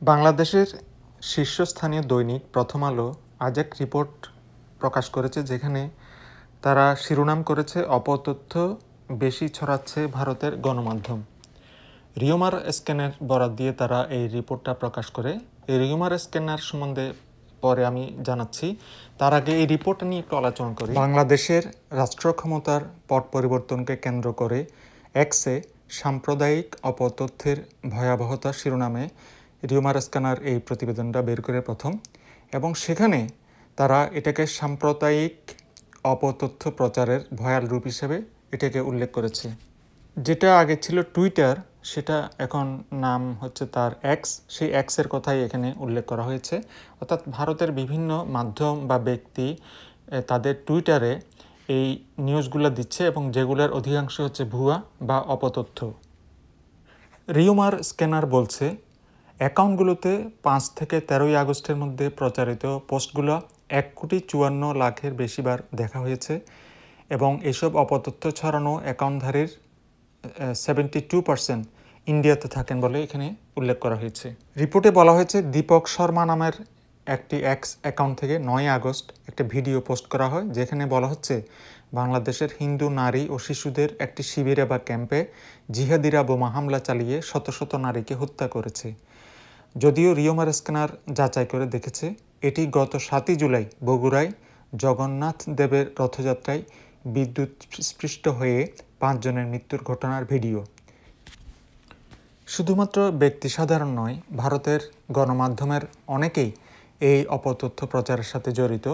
বাংলাদেশের শীর্ষস্থানীয় দৈনিক প্রথম আলো আজ এক রিপোর্ট প্রকাশ করেছে, যেখানে তারা শিরোনাম করেছে অপতথ্য বেশি ছড়াচ্ছে ভারতের গণমাধ্যম। রিউমার স্ক্যানের বরাত দিয়ে তারা এই রিপোর্টটা প্রকাশ করে। এই রিউমার স্ক্যানার সম্বন্ধে পরে আমি জানাচ্ছি, তার আগে এই রিপোর্ট নিয়ে একটু আলোচনা করি। বাংলাদেশের রাষ্ট্র ক্ষমতার পট পরিবর্তনকে কেন্দ্র করে এক্সে সাম্প্রদায়িক অপতথ্যের ভয়াবহতা শিরোনামে রিউমার স্ক্যানার এই প্রতিবেদনটা বের করে প্রথম, এবং সেখানে তারা এটাকে সাম্প্রদায়িক অপতথ্য প্রচারের ভয়াল রূপ হিসেবে এটাকে উল্লেখ করেছে। যেটা আগে ছিল টুইটার, সেটা এখন নাম হচ্ছে তার এক্স। সেই এক্সের কথাই এখানে উল্লেখ করা হয়েছে। অর্থাৎ ভারতের বিভিন্ন মাধ্যম বা ব্যক্তি তাদের টুইটারে এই নিউজগুলো দিচ্ছে, এবং যেগুলোর অধিকাংশ হচ্ছে ভুয়া বা অপতথ্য। রিউমার স্ক্যানার বলছে, অ্যাকাউন্টগুলোতে 5 থেকে 13ই আগস্টের মধ্যে প্রচারিত পোস্টগুলো 1,54,00,000-এর বেশিবার দেখা হয়েছে, এবং এসব অপতথ্য ছড়ানো অ্যাকাউন্টধারীর 72% ইন্ডিয়াতে থাকেন বলে এখানে উল্লেখ করা হয়েছে। রিপোর্টে বলা হয়েছে, দীপক শর্মা নামের একটি এক্স অ্যাকাউন্ট থেকে 9 আগস্ট একটা ভিডিও পোস্ট করা হয়, যেখানে বলা হচ্ছে বাংলাদেশের হিন্দু নারী ও শিশুদের একটি শিবিরে বা ক্যাম্পে জিহাদিরা বোমা হামলা চালিয়ে শত শত নারীকে হত্যা করেছে। যদিও রিউমার স্ক্যানার যাচাই করে দেখেছে, এটি গত 7ই জুলাই বগুড়ায় জগন্নাথ দেবের রথযাত্রায় বিদ্যুৎ স্পৃষ্ট হয়ে 5 জনের মৃত্যুর ঘটনার ভিডিও। শুধুমাত্র ব্যক্তি সাধারণ নয়, ভারতের গণমাধ্যমের অনেকেই এই অপতথ্য প্রচারের সাথে জড়িত,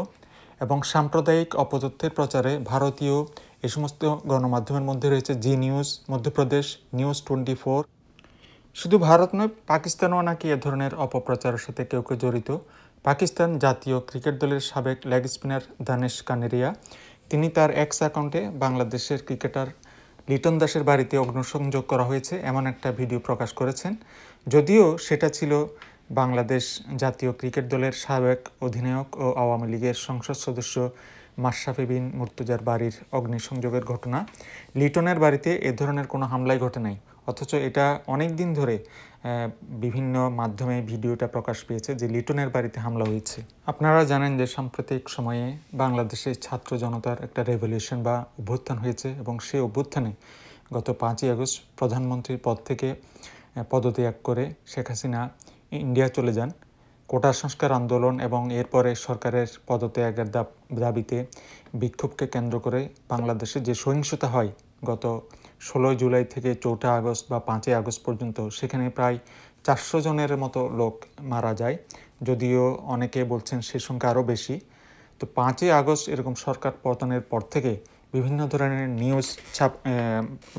এবং সাম্প্রদায়িক অপতথ্যের প্রচারে ভারতীয় এই সমস্ত গণমাধ্যমের মধ্যে রয়েছে জি নিউজ, মধ্যপ্রদেশ নিউজ 24। শুধু ভারত নয়, পাকিস্তানও নাকি এ ধরনের অপপ্রচারের সাথে কেউ কেউ জড়িত। পাকিস্তান জাতীয় ক্রিকেট দলের সাবেক লেগ স্পিনার দানেশ কানেরিয়া, তিনি তার এক্স অ্যাকাউন্টে বাংলাদেশের ক্রিকেটার লিটন দাসের বাড়িতে অগ্নিসংযোগ করা হয়েছে এমন একটা ভিডিও প্রকাশ করেছেন। যদিও সেটা ছিল বাংলাদেশ জাতীয় ক্রিকেট দলের সাবেক অধিনায়ক ও আওয়ামী লীগের সংসদ সদস্য মাশরাফি বিন মুর্তজার বাড়ির অগ্নিসংযোগের ঘটনা। লিটনের বাড়িতে এ ধরনের কোনো হামলাই ঘটে নাই, অথচ এটা অনেক দিন ধরে বিভিন্ন মাধ্যমে ভিডিওটা প্রকাশ পেয়েছে যে লিটনের বাড়িতে হামলা হয়েছে। আপনারা জানেন যে সাম্প্রতিক সময়ে বাংলাদেশে ছাত্র জনতার একটা রেভলিউশন বা অভ্যুত্থান হয়েছে, এবং সেই অভ্যুত্থানে গত 5ই আগস্ট প্রধানমন্ত্রীর পদ থেকে পদত্যাগ করে শেখ হাসিনা ইন্ডিয়া চলে যান। কোটা সংস্কার আন্দোলন এবং এরপরে সরকারের পদত্যাগের দাবিতে বিক্ষোভকে কেন্দ্র করে বাংলাদেশে যে সহিংসতা হয় গত 16 জুলাই থেকে 4 আগস্ট বা 5 আগস্ট পর্যন্ত, সেখানে প্রায় 400 জনের মতো লোক মারা যায়। যদিও অনেকে বলছেন সে সংখ্যা আরও বেশি। তো 5 আগস্ট এরকম সরকার পতনের পর থেকে বিভিন্ন ধরনের নিউজ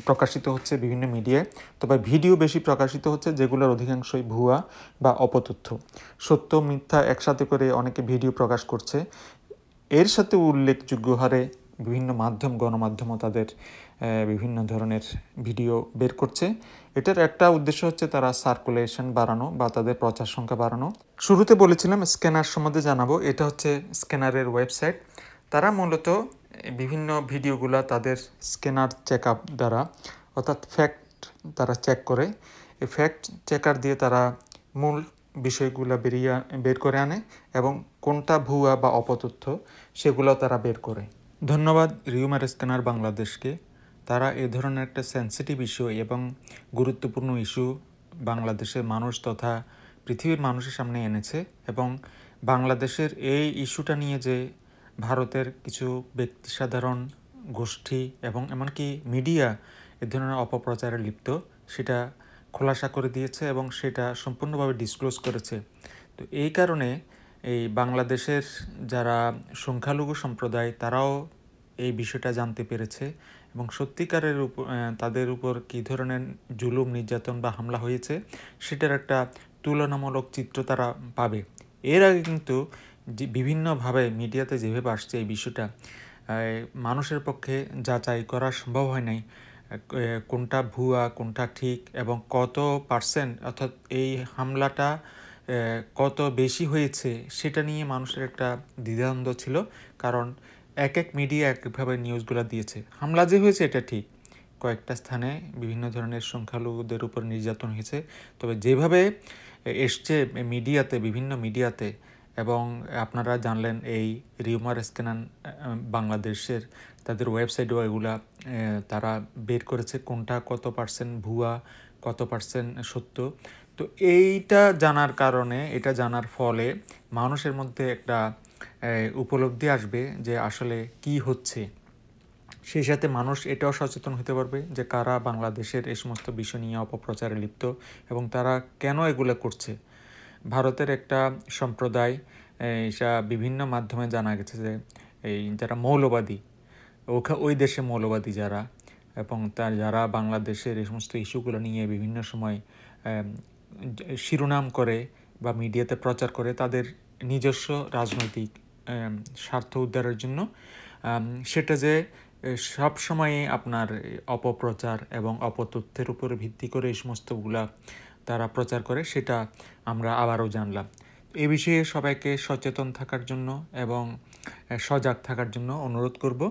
প্রকাশিত হচ্ছে বিভিন্ন মিডিয়ায়, তবে ভিডিও বেশি প্রকাশিত হচ্ছে যেগুলোর অধিকাংশই ভুয়া বা অপতথ্য। সত্য মিথ্যা একসাথে করে অনেকে ভিডিও প্রকাশ করছে। এর সাথে উল্লেখযোগ্য হারে বিভিন্ন গণমাধ্যমও তাদের বিভিন্ন ধরনের ভিডিও বের করছে। এটার একটা উদ্দেশ্য হচ্ছে তারা সার্কুলেশন বাড়ানো বা তাদের প্রচার সংখ্যা বাড়ানো। শুরুতে বলেছিলাম স্ক্যানার সম্বন্ধে জানাবো। এটা হচ্ছে স্ক্যানারের ওয়েবসাইট। তারা মূলত বিভিন্ন ভিডিওগুলা তাদের স্ক্যানার চেক আপ দ্বারা, অর্থাৎ ফ্যাক্ট তারা চেক করে। এই ফ্যাক্ট চেকার দিয়ে তারা মূল বিষয়গুলো বের করে আনে, এবং কোনটা ভুয়া বা অপতথ্য সেগুলো তারা বের করে। ধন্যবাদ রিউমার স্ক্যানার বাংলাদেশকে। তারা এ ধরনের একটা সেন্সিটিভ ইস্যু এবং গুরুত্বপূর্ণ ইস্যু বাংলাদেশের মানুষ তথা পৃথিবীর মানুষের সামনে এনেছে, এবং বাংলাদেশের এই ইস্যুটা নিয়ে যে ভারতের কিছু ব্যক্তি সাধারণ গোষ্ঠী এবং এমনকি মিডিয়া এ ধরনের অপপ্রচারে লিপ্ত, সেটা খোলাসা করে দিয়েছে এবং সেটা সম্পূর্ণভাবে ডিসক্লোজ করেছে। তো এই কারণে এই বাংলাদেশের যারা সংখ্যালঘু সম্প্রদায়, তারাও এই বিষয়টা জানতে পেরেছে, এবং সত্যিকারের তাদের উপর কী ধরনের জুলুম নির্যাতন বা হামলা হয়েছে সেটার একটা তুলনামূলক চিত্র তারা পাবে। এর আগে কিন্তু বিভিন্নভাবে মিডিয়াতে যেভাবে আসছে এই বিষয়টা মানুষের পক্ষে যাচাই করা সম্ভব হয় নাই, কোনটা ভুয়া কোনটা ঠিক এবং কত পার্সেন্ট, অর্থাৎ এই হামলাটা কত বেশি হয়েছে সেটা নিয়ে মানুষের একটা দ্বিধাদ্বন্দ্ব ছিল। কারণ এক মিডিয়া একভাবে নিউজগুলো দিয়েছে। হামলা যে হয়েছে এটা ঠিক, কয়েকটা স্থানে বিভিন্ন ধরনের সংখ্যালঘুদের উপর নির্যাতন হয়েছে, তবে যেভাবে এসছে মিডিয়াতে, বিভিন্ন মিডিয়াতে, এবং আপনারা জানলেন এই রিউমার স্ক্যানার বাংলাদেশের তাদের ওয়েবসাইটেও এগুলা তারা বের করেছে কোনটা কত পার্সেন্ট ভুয়া, কত পার্সেন্ট সত্য। তো এইটা জানার কারণে, এটা জানার ফলে মানুষের মধ্যে একটা উপলব্ধি আসবে যে আসলে কি হচ্ছে। সেই সাথে মানুষ এটাও সচেতন হতে পারবে যে কারা বাংলাদেশের এই সমস্ত বিষয় নিয়ে অপপ্রচারে লিপ্ত এবং তারা কেন এগুলো করছে। ভারতের একটা সম্প্রদায়, এটা বিভিন্ন মাধ্যমে জানা গেছে যে এই যারা মৌলবাদী, ওই দেশে মৌলবাদী যারা, এবং তার যারা বাংলাদেশের এই সমস্ত ইস্যুগুলো নিয়ে বিভিন্ন সময় শিরোনাম করে বা মিডিয়াতে প্রচার করে তাদের নিজস্ব রাজনৈতিক স্বার্থ উদ্ধারের জন্য, সেটা যে সব সময়ে আপনার অপপ্রচার এবং অপতথ্যের উপর ভিত্তি করে এই সমস্তগুলা তারা প্রচার করে, সেটা আমরা আবারও জানলাম। এ বিষয়ে সবাইকে সচেতন থাকার জন্য এবং সজাগ থাকার জন্য অনুরোধ করব।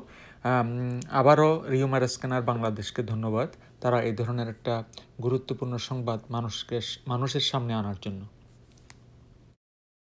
আবারও রিউমার স্ক্যানার বাংলাদেশকে ধন্যবাদ, তারা এই ধরনের একটা গুরুত্বপূর্ণ সংবাদ মানুষের সামনে আনার জন্য।